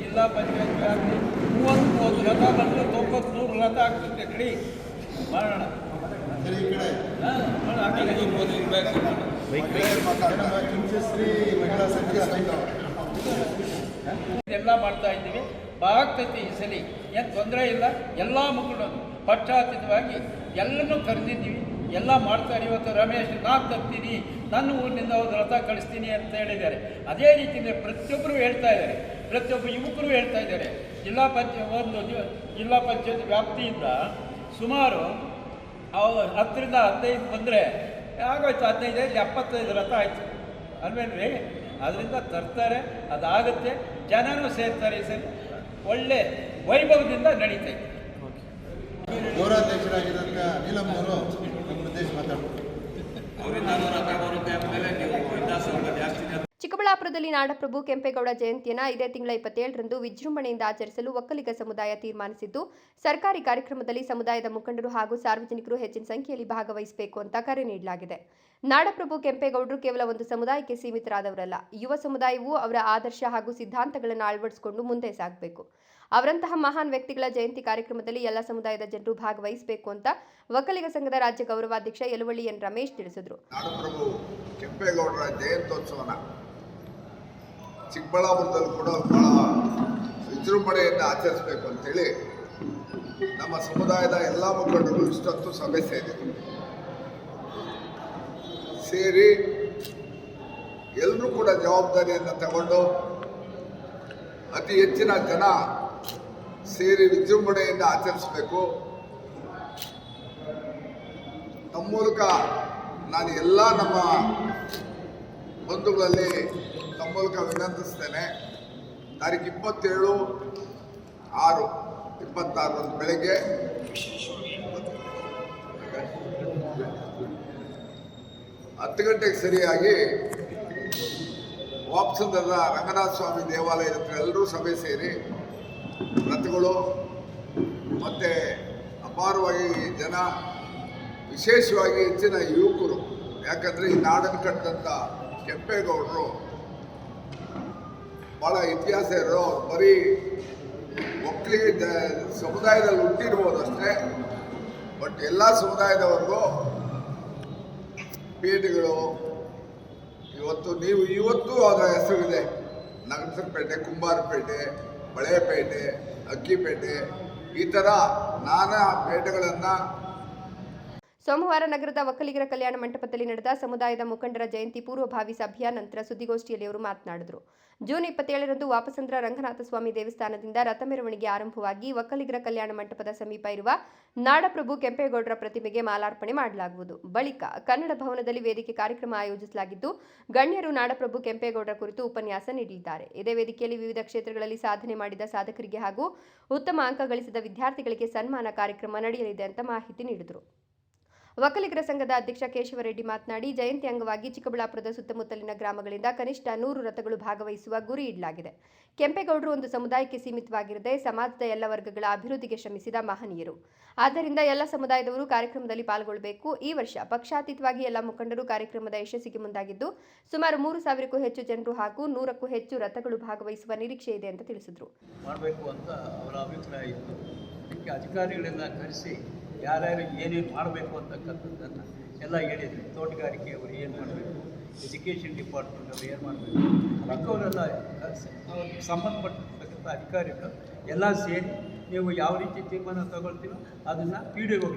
ಜಿಲ್ಲಾ ಪಂಚಾಯತ್ ವ್ಯಾಪ್ತಿ 30 ರಥ ಬಂದರೆ 90-100 ರಥ ಆಗ್ತದೆ ಕಡಿ ಮಾಡೋಣ. ಎಲ್ಲ ಮಾಡ್ತಾ ಇದ್ದೀವಿ. ಆಗ್ತೈತಿ ಈ ಸಲ, ಏನು ತೊಂದರೆ ಇಲ್ಲ. ಎಲ್ಲ ಮುಖಂಡರು ಪಕ್ಷಾತೀತವಾಗಿ ಎಲ್ಲನೂ ಕರೆದಿದ್ದೀವಿ, ಎಲ್ಲ ಮಾಡ್ತಾರೆ. ಇವತ್ತು ರಮೇಶ್ ನಾನು ತರ್ತೀನಿ, ನನ್ನ ಊರಿನಿಂದ ಒಂದು ರಥ ಕಳಿಸ್ತೀನಿ ಅಂತ ಹೇಳಿದ್ದಾರೆ. ಅದೇ ರೀತಿಯಲ್ಲಿ ಪ್ರತಿಯೊಬ್ಬರು ಹೇಳ್ತಾ ಇದ್ದಾರೆ, ಪ್ರತಿಯೊಬ್ಬ ಯುವಕರು ಹೇಳ್ತಾ ಇದ್ದಾರೆ. ಜಿಲ್ಲಾ ಪಂಚಾಯತ್ ವ್ಯಾಪ್ತಿಯಿಂದ ಸುಮಾರು 10ರಿಂದ 15 ಬಂದರೆ ಆಗೋಯ್ತು. 15-75 ರಥ ಆಯಿತು ಅಲ್ವೇನ್ರಿ? ಅದರಿಂದ ತರ್ತಾರೆ, ಅದಾಗುತ್ತೆ, ಜನನೂ ಸೇರ್ತಾರೆ. ಈ ಸರಿ ಒಳ್ಳೆ ವೈಭವದಿಂದ ನಡೀತೈತೆ. ಗೌರವಾಧ್ಯಕ್ಷರಾಗಿರೋಂಥ ನೀಲಮ್ ಅವರು ನಮ್ಮ ಉದ್ದೇಶ ಮಾತಾಡ್ತಾರೆ. ಚಿಕ್ಕಬಳ್ಳಾಪುರದಲ್ಲಿ ನಾಡಪ್ರಭು ಕೆಂಪೇಗೌಡ ಜಯಂತಿಯನ್ನು ಇದೇ ತಿಂಗಳ 27ರಂದು ವಿಜೃಂಭಣೆಯಿಂದ ಆಚರಿಸಲು ಒಕ್ಕಲಿಗ ಸಮುದಾಯ ತೀರ್ಮಾನಿಸಿದ್ದು, ಸರ್ಕಾರಿ ಕಾರ್ಯಕ್ರಮದಲ್ಲಿ ಸಮುದಾಯದ ಮುಖಂಡರು ಹಾಗೂ ಸಾರ್ವಜನಿಕರು ಹೆಚ್ಚಿನ ಸಂಖ್ಯೆಯಲ್ಲಿ ಭಾಗವಹಿಸಬೇಕು ಅಂತ ಕರೆ ನೀಡಲಾಗಿದೆ. ನಾಡಪ್ರಭು ಕೆಂಪೇಗೌಡರು ಕೇವಲ ಒಂದು ಸಮುದಾಯಕ್ಕೆ ಸೀಮಿತರಾದವರಲ್ಲ. ಯುವ ಸಮುದಾಯವು ಅವರ ಆದರ್ಶ ಹಾಗೂ ಸಿದ್ಧಾಂತಗಳನ್ನು ಅಳವಡಿಸಿಕೊಂಡು ಮುಂದೆ ಸಾಗಬೇಕು. ಅವರಂತಹ ಮಹಾನ್ ವ್ಯಕ್ತಿಗಳ ಜಯಂತಿ ಕಾರ್ಯಕ್ರಮದಲ್ಲಿ ಎಲ್ಲ ಸಮುದಾಯದ ಜನರು ಭಾಗವಹಿಸಬೇಕು ಅಂತ ಒಕ್ಕಲಿಗ ಸಂಘದ ರಾಜ್ಯ ಗೌರವಾಧ್ಯಕ್ಷ ಯಲುವಳ್ಳಿ ಎನ್ ರಮೇಶ್ ತಿಳಿಸಿದರು. ನಾಡಪ್ರಭು ಕೆಂಪೇಗೌಡರ ಜಯಂತ್ಯೋತ್ಸವನ ಚಿಕ್ಕಬಳ್ಳಾಪುರದಲ್ಲಿ ಕೂಡ ಬಹಳ ವಿಜೃಂಭಣೆಯಿಂದ ಆಚರಿಸಬೇಕು ಅಂತೇಳಿ ನಮ್ಮ ಸಮುದಾಯದ ಎಲ್ಲ ಮುಖಂಡರು ಇಷ್ಟೊತ್ತು ಸಭೆ ಸೇರಿ ಎಲ್ಲರೂ ಕೂಡ ಜವಾಬ್ದಾರಿಯನ್ನು ತಗೊಂಡು ಅತಿ ಹೆಚ್ಚಿನ ಜನ ಸೇರಿ ವಿಜೃಂಭಣೆಯಿಂದ ಆಚರಿಸಬೇಕು. ನಮ್ಮ ಮೂಲಕ ನಾನು ಎಲ್ಲ ನಮ್ಮ ಬಂಧುಗಳಲ್ಲಿ ನಮ್ಮ ಮೂಲಕ ವಿನಂತಿಸ್ತೇನೆ. ತಾರೀಕು 27/6/26 ಬೆಳಗ್ಗೆ 10 ಗಂಟೆಗೆ ಸರಿಯಾಗಿ ವಾಪಸಂದದ ರಂಗನಾಥ ಸ್ವಾಮಿ ದೇವಾಲಯದ ಹತ್ರ ಎಲ್ಲರೂ ಸಭೆ ಸೇರಿ ರಥಗಳು ಮತ್ತು ಅಪಾರವಾಗಿ ಜನ, ವಿಶೇಷವಾಗಿ ಹೆಚ್ಚಿನ ಯುವಕರು, ಯಾಕಂದರೆ ಈ ನಾಡನ್ನು ಕಟ್ಟಿದಂಥ ಕೆಂಪೇಗೌಡರು ಭಾಳ ಇತಿಹಾಸ ಇರೋ, ಬರೀ ಒಕ್ಕಲಿಗ ಸಮುದಾಯದಲ್ಲಿ ಹುಟ್ಟಿರ್ಬೋದು ಅಷ್ಟೇ, ಬಟ್ ಎಲ್ಲ ಸಮುದಾಯದವರೆಗೂ ಪೇಟೆಗಳು ಇವತ್ತು ಅದರ ಹೆಸರಿದೆ. ನಗರಸಪೇಟೆ, ಕುಂಬಾರಪೇಟೆ, ಬಳೆಪೇಟೆ, ಅಕ್ಕಿಪೇಟೆ, ಈ ಥರ ನಾನಾ ಪೇಟೆಗಳನ್ನು. ಸೋಮವಾರ ನಗರದ ಒಕ್ಕಲಿಗರ ಕಲ್ಯಾಣ ಮಂಟಪದಲ್ಲಿ ನಡೆದ ಸಮುದಾಯದ ಮುಖಂಡರ ಜಯಂತಿ ಪೂರ್ವಭಾವಿ ಸಭೆಯ ನಂತರ ಸುದ್ದಿಗೋಷ್ಠಿಯಲ್ಲಿ ಅವರು ಮಾತನಾಡಿದರು. ಜೂನ್ 27ರಂದು ವಾಪಸಂದ್ರ ರಂಗನಾಥ ಸ್ವಾಮಿ ದೇವಸ್ಥಾನದಿಂದ ರಥ ಮೆರವಣಿಗೆ ಆರಂಭವಾಗಿ ಒಕ್ಕಲಿಗರ ಕಲ್ಯಾಣ ಮಂಟಪದ ಸಮೀಪ ಇರುವ ನಾಡಪ್ರಭು ಕೆಂಪೇಗೌಡರ ಪ್ರತಿಮೆಗೆ ಮಾಲಾರ್ಪಣೆ ಮಾಡಲಾಗುವುದು. ಬಳಿಕ ಕನ್ನಡ ಭವನದಲ್ಲಿ ವೇದಿಕೆ ಕಾರ್ಯಕ್ರಮ ಆಯೋಜಿಸಲಾಗಿದ್ದು, ಗಣ್ಯರು ನಾಡಪ್ರಭು ಕೆಂಪೇಗೌಡರ ಕುರಿತು ಉಪನ್ಯಾಸ ನೀಡಲಿದ್ದಾರೆ. ಇದೇ ವೇದಿಕೆಯಲ್ಲಿ ವಿವಿಧ ಕ್ಷೇತ್ರಗಳಲ್ಲಿ ಸಾಧನೆ ಮಾಡಿದ ಸಾಧಕರಿಗೆ ಹಾಗೂ ಉತ್ತಮ ಅಂಕ ಗಳಿಸಿದ ವಿದ್ಯಾರ್ಥಿಗಳಿಗೆ ಸನ್ಮಾನ ಕಾರ್ಯಕ್ರಮ ನಡೆಯಲಿದೆ ಅಂತ ಮಾಹಿತಿ ನೀಡಿದರು. ಒಕ್ಕಲಿಗರ ಸಂಘದ ಅಧ್ಯಕ್ಷ ಕೇಶವರೆಡ್ಡಿ ಮಾತನಾಡಿ, ಜಯಂತಿ ಅಂಗವಾಗಿ ಚಿಕ್ಕಬಳ್ಳಾಪುರದ ಸುತ್ತಮುತ್ತಲಿನ ಗ್ರಾಮಗಳಿಂದ ಕನಿಷ್ಠ 100 ರಥಗಳು ಭಾಗವಹಿಸುವ ಗುರಿ ಇಡಲಾಗಿದೆ. ಕೆಂಪೇಗೌಡರು ಒಂದು ಸಮುದಾಯಕ್ಕೆ ಸೀಮಿತವಾಗಿರದೆ ಸಮಾಜದ ಎಲ್ಲ ವರ್ಗಗಳ ಅಭಿವೃದ್ಧಿಗೆ ಶ್ರಮಿಸಿದ ಮಹನೀಯರು. ಆದ್ದರಿಂದ ಎಲ್ಲ ಸಮುದಾಯದವರು ಕಾರ್ಯಕ್ರಮದಲ್ಲಿ ಪಾಲ್ಗೊಳ್ಳಬೇಕು. ಈ ವರ್ಷ ಪಕ್ಷಾತೀತವಾಗಿ ಎಲ್ಲ ಮುಖಂಡರು ಕಾರ್ಯಕ್ರಮದ ಯಶಸ್ಸಿಗೆ ಮುಂದಾಗಿದ್ದು, ಸುಮಾರು 3,000ಕ್ಕೂ ಹೆಚ್ಚು ಜನರು ಹಾಗೂ 100ಕ್ಕೂ ಹೆಚ್ಚು ರಥಗಳು ಭಾಗವಹಿಸುವ ನಿರೀಕ್ಷೆ ಇದೆ ಅಂತ ತಿಳಿಸಿದರು. ಮಾಡಬೇಕು ಅಂತ ಅವರ ಅಭಿಪ್ರಾಯ ಇತ್ತು. ಅದಕ್ಕೆ ಅಧಿಕಾರಿಗಳೆಲ್ಲ ಕರೆಸಿ ಯಾರ್ಯಾರು ಏನೇನು ಮಾಡಬೇಕು ಅಂತಕ್ಕಂಥದ್ದನ್ನು ಎಲ್ಲ ಹೇಳಿದ್ರು. ತೋಟಗಾರಿಕೆ ಅವರು ಏನು ಮಾಡಬೇಕು, ಎಜುಕೇಷನ್ ಡಿಪಾರ್ಟ್ಮೆಂಟ್ ಅವರು ಏನು ಮಾಡಬೇಕು, ಅವರೆಲ್ಲ ಸಂಬಂಧಪಟ್ಟಿರ್ತಕ್ಕಂಥ ಅಧಿಕಾರಿಗಳು ಎಲ್ಲ ಸೇರಿ ನೀವು ಯಾವ ರೀತಿ ತೀರ್ಮಾನ ತಗೊಳ್ತೀರೋ ಅದನ್ನು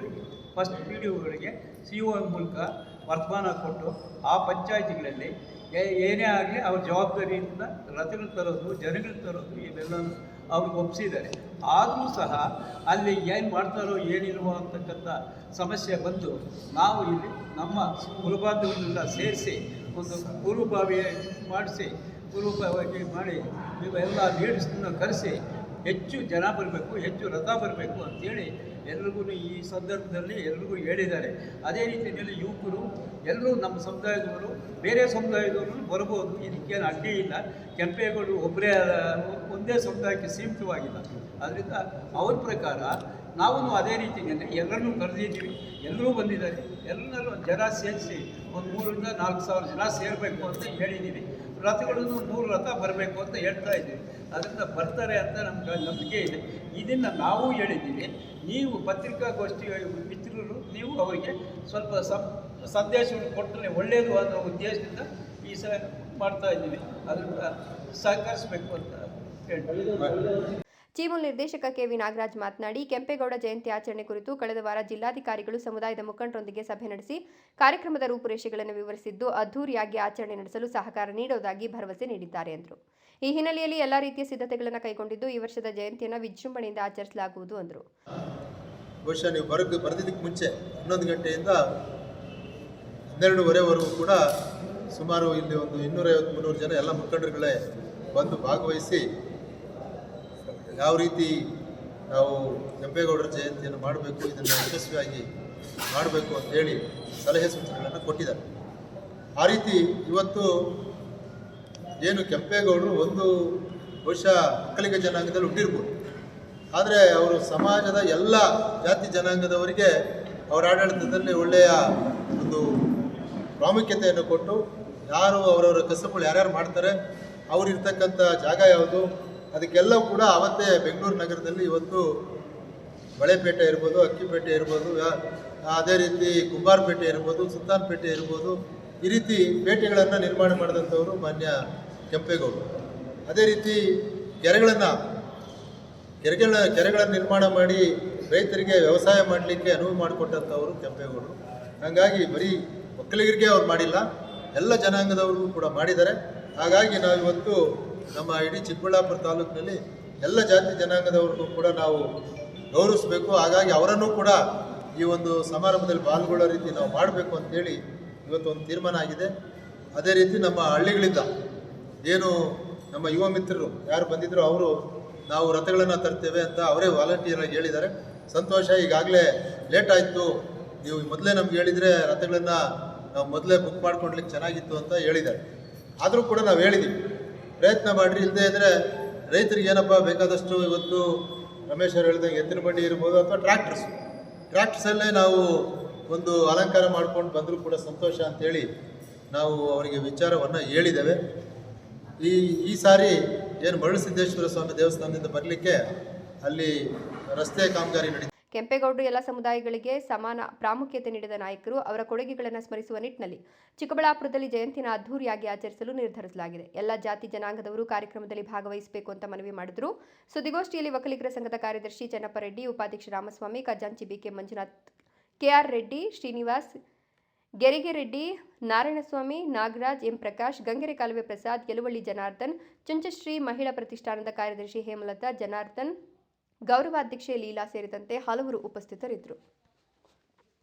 ಫಸ್ಟ್ ಪಿ ಡಿ ಒಗಳಿಗೆ CO ಮೂಲಕ ವರ್ತಮಾನ ಕೊಟ್ಟು ಆ ಪಂಚಾಯಿತಿಗಳಲ್ಲಿ ಏನೇ ಆಗಲಿ ಅವ್ರ ಜವಾಬ್ದಾರಿಯಿಂದ ರಥಗಳು ತರೋದು, ಜನಗಳು ತರೋದು ಇವೆಲ್ಲನೂ ಅವ್ರಿಗೆ ಒಪ್ಪಿಸಿದ್ದಾರೆ. ಆದರೂ ಸಹ ಅಲ್ಲಿ ಏನು ಮಾಡ್ತಾರೋ ಏನಿಲ್ವೋ ಅಂತಕ್ಕಂಥ ಸಮಸ್ಯೆ ಬಂದು ನಾವು ಇಲ್ಲಿ ನಮ್ಮ ಕುಲಬಾಂಧವರನ್ನೆಲ್ಲ ಸೇರಿಸಿ ಒಂದು ಪೂರ್ವಭಾವಿ ಮಾಡಿ ಇವೆಲ್ಲ ಲೀಡರ್ಸ್ನ ಕರೆಸಿ ಹೆಚ್ಚು ಜನ ಬರಬೇಕು, ಹೆಚ್ಚು ರಥ ಬರಬೇಕು ಅಂತೇಳಿ ಎಲ್ರಿಗೂ ಈ ಸಂದರ್ಭದಲ್ಲಿ ಎಲ್ರಿಗೂ ಹೇಳಿದ್ದಾರೆ. ಅದೇ ರೀತಿಯಲ್ಲಿ ಯುವಕರು ಎಲ್ಲರೂ ನಮ್ಮ ಸಮುದಾಯದವರು ಬೇರೆ ಸಮುದಾಯದವರು ಬರ್ಬೋದು, ಇದಕ್ಕೇನು ಅಡ್ಡಿ ಇಲ್ಲ. ಕೆಂಪೇಗೌಡರು ಒಬ್ಬರೇ ಒಂದೇ ಸಮುದಾಯಕ್ಕೆ ಸೀಮಿತವಾಗಿಲ್ಲ. ಅದರಿಂದ ಅವ್ರ ಪ್ರಕಾರ ನಾವು ಅದೇ ರೀತಿಯಲ್ಲಿ ಎಲ್ಲರನ್ನೂ ಕರೆದಿದ್ದೀವಿ, ಎಲ್ಲರೂ ಬಂದಿದ್ದಾರೆ. ಎಲ್ಲರೂ ಜನ ಸೇರಿಸಿ ಒಂದು 3,000 ರಿಂದ 4,000 ಜನ ಸೇರಬೇಕು ಅಂತ ಹೇಳಿದ್ದೀವಿ. ರಥಗಳನ್ನು 100 ರಥ ಬರಬೇಕು ಅಂತ ಹೇಳ್ತಾ ಇದ್ದೀವಿ. ಅದರಿಂದ ಬರ್ತಾರೆ ಅಂತ ನಮ್ಗೆ ನಂಬಿಕೆ ಇದೆ. ಇದನ್ನು ನಾವು ಹೇಳಿದ್ದೀವಿ. ನೀವು ಪತ್ರಿಕಾಗೋಷ್ಠಿ ಮಿತ್ರರು ನೀವು ಅವರಿಗೆ ಸ್ವಲ್ಪ ಸಂದೇಶವನ್ನು ಕೊಟ್ಟರೆ ಒಳ್ಳೆಯದು ಅನ್ನೋ ಉದ್ದೇಶದಿಂದ ಈ ಮಾಡ್ತಾ ಇದ್ದೀವಿ. ಅದರಿಂದ ಸಹಕರಿಸಬೇಕು ಅಂತ ಹೇಳ್ತೀವಿ. ಚೀಮೂಲ್ ನಿರ್ದೇಶಕ ಕೆವಿ ನಾಗರಾಜ್ ಮಾತನಾಡಿ, ಕೆಂಪೇಗೌಡ ಜಯಂತಿ ಆಚರಣೆ ಕುರಿತು ಕಳೆದ ವಾರ ಜಿಲ್ಲಾಧಿಕಾರಿಗಳು ಸಮುದಾಯದ ಮುಖಂಡರೊಂದಿಗೆ ಸಭೆ ನಡೆಸಿ ಕಾರ್ಯಕ್ರಮದ ರೂಪುರೇಷೆಗಳನ್ನು ವಿವರಿಸಿದ್ದು ಅದ್ದೂರಿಯಾಗಿ ಆಚರಣೆ ನಡೆಸಲು ಸಹಕಾರ ನೀಡುವುದಾಗಿ ಭರವಸೆ ನೀಡಿದ್ದಾರೆ ಎಂದರು. ಈ ಹಿನ್ನೆಲೆಯಲ್ಲಿ ಎಲ್ಲಾ ರೀತಿಯ ಸಿದ್ಧತೆಗಳನ್ನು ಕೈಗೊಂಡಿದ್ದು ಈ ವರ್ಷದ ಜಯಂತಿಯನ್ನು ವಿಜೃಂಭಣೆಯಿಂದ ಆಚರಿಸಲಾಗುವುದು ಎಂದರು. ಬಹುಶಃ ನೀವು ಬರೆದಿದ್ದಕ್ಕೆ ಮುಂಚೆ 11 ಗಂಟೆಯಿಂದ 12:30ವರೆಗೂ ಕೂಡ ಸುಮಾರು ಇಲ್ಲಿ ಒಂದು 250-300 ಜನ ಎಲ್ಲ ಮುಖಂಡರುಗಳೇ ಬಂದು ಭಾಗವಹಿಸಿ ಯಾವ ರೀತಿ ನಾವು ಕೆಂಪೇಗೌಡರ ಜಯಂತಿಯನ್ನು ಮಾಡಬೇಕು, ಇದನ್ನು ಯಶಸ್ವಿಯಾಗಿ ಮಾಡಬೇಕು ಅಂತೇಳಿ ಸಲಹೆ ಸೂಚನೆಗಳನ್ನು ಕೊಟ್ಟಿದ್ದಾರೆ. ಆ ರೀತಿ ಇವತ್ತು ಏನು ಕೆಂಪೇಗೌಡರು ಒಂದು ಬಹುಶಃ ಒಕ್ಕಲಿಗ ಜನಾಂಗದಲ್ಲಿ ಹುಟ್ಟಿರ್ಬೋದು, ಆದರೆ ಅವರು ಸಮಾಜದ ಎಲ್ಲ ಜಾತಿ ಜನಾಂಗದವರಿಗೆ ಅವರ ಆಡಳಿತದಲ್ಲಿ ಒಳ್ಳೆಯ ಒಂದು ಪ್ರಾಮುಖ್ಯತೆಯನ್ನು ಕೊಟ್ಟು ಯಾರು ಅವರವರ ಕಸಬುಗಳು ಯಾರ್ಯಾರು ಮಾಡ್ತಾರೆ ಅವರಿರ್ತಕ್ಕಂಥ ಜಾಗ ಯಾವುದು ಅದಕ್ಕೆಲ್ಲವೂ ಕೂಡ ಅವತ್ತೇ ಬೆಂಗಳೂರು ನಗರದಲ್ಲಿ ಇವತ್ತು ಬಳೆಪೇಟೆ ಇರ್ಬೋದು, ಅಕ್ಕಿಪೇಟೆ ಇರ್ಬೋದು, ಅದೇ ರೀತಿ ಕುಂಬಾರಪೇಟೆ ಇರ್ಬೋದು, ಸುಲ್ತಾನ್ಪೇಟೆ ಇರ್ಬೋದು, ಈ ರೀತಿ ಪೇಟೆಗಳನ್ನು ನಿರ್ಮಾಣ ಮಾಡಿದಂಥವರು ಮಾನ್ಯ ಕೆಂಪೇಗೌಡರು. ಅದೇ ರೀತಿ ಕೆರೆಗಳನ್ನು ನಿರ್ಮಾಣ ಮಾಡಿ ರೈತರಿಗೆ ವ್ಯವಸಾಯ ಮಾಡಲಿಕ್ಕೆ ಅನುವು ಮಾಡಿಕೊಟ್ಟಂಥವರು ಕೆಂಪೇಗೌಡರು. ಹಾಗಾಗಿ ಬರೀ ಒಕ್ಕಲಿಗರಿಗೆ ಅವ್ರು ಮಾಡಿಲ್ಲ, ಎಲ್ಲ ಜನಾಂಗದವ್ರಿಗೂ ಕೂಡ ಮಾಡಿದ್ದಾರೆ. ಹಾಗಾಗಿ ನಾವಿವತ್ತು ನಮ್ಮ ಇಡೀ ಚಿಕ್ಕಬಳ್ಳಾಪುರ ತಾಲೂಕಿನಲ್ಲಿ ಎಲ್ಲ ಜಾತಿ ಜನಾಂಗದವ್ರಿಗೂ ಕೂಡ ನಾವು ಗೌರವಿಸಬೇಕು. ಹಾಗಾಗಿ ಅವರನ್ನು ಕೂಡ ಈ ಒಂದು ಸಮಾರಂಭದಲ್ಲಿ ಪಾಲ್ಗೊಳ್ಳೋ ರೀತಿ ನಾವು ಮಾಡಬೇಕು ಅಂತೇಳಿ ಇವತ್ತು ಒಂದು ತೀರ್ಮಾನ ಆಗಿದೆ. ಅದೇ ರೀತಿ ನಮ್ಮ ಹಳ್ಳಿಗಳಿಂದ ಏನು ನಮ್ಮ ಯುವ ಮಿತ್ರರು ಯಾರು ಬಂದಿದ್ರು ಅವರು ನಾವು ರಥಗಳನ್ನು ತರ್ತೇವೆ ಅಂತ ಅವರೇ ವಾಲಂಟಿಯರಾಗಿ ಹೇಳಿದ್ದಾರೆ. ಸಂತೋಷ. ಈಗಾಗಲೇ ಲೇಟ್ ಆಯಿತು, ನೀವು ಮೊದಲೇ ನಮ್ಗೆ ಹೇಳಿದರೆ ರಥಗಳನ್ನು ನಾವು ಮೊದಲೇ ಬುಕ್ ಮಾಡ್ಕೊಡ್ಲಿಕ್ಕೆ ಚೆನ್ನಾಗಿತ್ತು ಅಂತ ಹೇಳಿದ್ದಾರೆ. ಆದರೂ ಕೂಡ ನಾವು ಹೇಳಿದ್ದೀವಿ ಪ್ರಯತ್ನ ಮಾಡಿರಿ, ಇಲ್ಲದೇ ಇದ್ದರೆ ರೈತರಿಗೆ ಏನಪ್ಪ ಬೇಕಾದಷ್ಟು ಇವತ್ತು ರಮೇಶ್ ಅವರು ಹೇಳಿದಂಗೆ ಎತ್ತಿನ ಬಂಡಿ ಇರ್ಬೋದು ಅಥವಾ ಟ್ರ್ಯಾಕ್ಟರ್ಸಲ್ಲೇ ನಾವು ಒಂದು ಅಲಂಕಾರ ಮಾಡ್ಕೊಂಡು ಬಂದರೂ ಕೂಡ ಸಂತೋಷ ಅಂತೇಳಿ ನಾವು ಅವರಿಗೆ ವಿಚಾರವನ್ನು ಹೇಳಿದ್ದೇವೆ. ಈ ಸಾರಿ ಏನು ಮರಳುಸಿದ್ದೇಶ್ವರ ಸ್ವಾಮಿ ದೇವಸ್ಥಾನದಿಂದ ಬರಲಿಕ್ಕೆ ಅಲ್ಲಿ ರಸ್ತೆ ಕಾಮಗಾರಿ ನಡೀತಿದೆ. ಕೆಂಪೇಗೌಡರು ಎಲ್ಲ ಸಮುದಾಯಗಳಿಗೆ ಸಮಾನ ಪ್ರಾಮುಖ್ಯತೆ ನೀಡಿದ ನಾಯಕರು. ಅವರ ಕೊಡುಗೆಗಳನ್ನು ಸ್ಮರಿಸುವ ನಿಟ್ಟಿನಲ್ಲಿ ಚಿಕ್ಕಬಳ್ಳಾಪುರದಲ್ಲಿ ಜಯಂತಿನ ಅದ್ದೂರಿಯಾಗಿ ಆಚರಿಸಲು ನಿರ್ಧರಿಸಲಾಗಿದೆ. ಎಲ್ಲ ಜಾತಿ ಜನಾಂಗದವರು ಕಾರ್ಯಕ್ರಮದಲ್ಲಿ ಭಾಗವಹಿಸಬೇಕು ಅಂತ ಮನವಿ ಮಾಡಿದರು. ಸುದ್ದಿಗೋಷ್ಠಿಯಲ್ಲಿ ಒಕ್ಕಲಿಗರ ಸಂಘದ ಕಾರ್ಯದರ್ಶಿ ಚೆನ್ನಪ್ಪ ರೆಡ್ಡಿ, ಉಪಾಧ್ಯಕ್ಷ ರಾಮಸ್ವಾಮಿ, ಖಜಾಂಚಿ ಬಿಕೆ ಮಂಜುನಾಥ್, ಕೆಆರ್ ರೆಡ್ಡಿ, ಶ್ರೀನಿವಾಸ್, ಗೆರಿಗೆ ರೆಡ್ಡಿ, ನಾರಾಯಣಸ್ವಾಮಿ, ನಾಗರಾಜ್, ಎಂ ಪ್ರಕಾಶ್, ಗಂಗೆರೆ ಕಾಲುವೆ ಪ್ರಸಾದ್, ಯಲುವಳ್ಳಿ ಜನಾರ್ದನ್, ಚುಂಚಶ್ರೀ ಮಹಿಳಾ ಪ್ರತಿಷ್ಠಾನದ ಕಾರ್ಯದರ್ಶಿ ಹೇಮಲತಾ, ಜನಾರ್ದನ್, ಗೌರವಾಧ್ಯಕ್ಷೆ ಲೀಲಾ ಸೇರಿದಂತೆ ಹಲವರು ಉಪಸ್ಥಿತರಿದ್ದರು.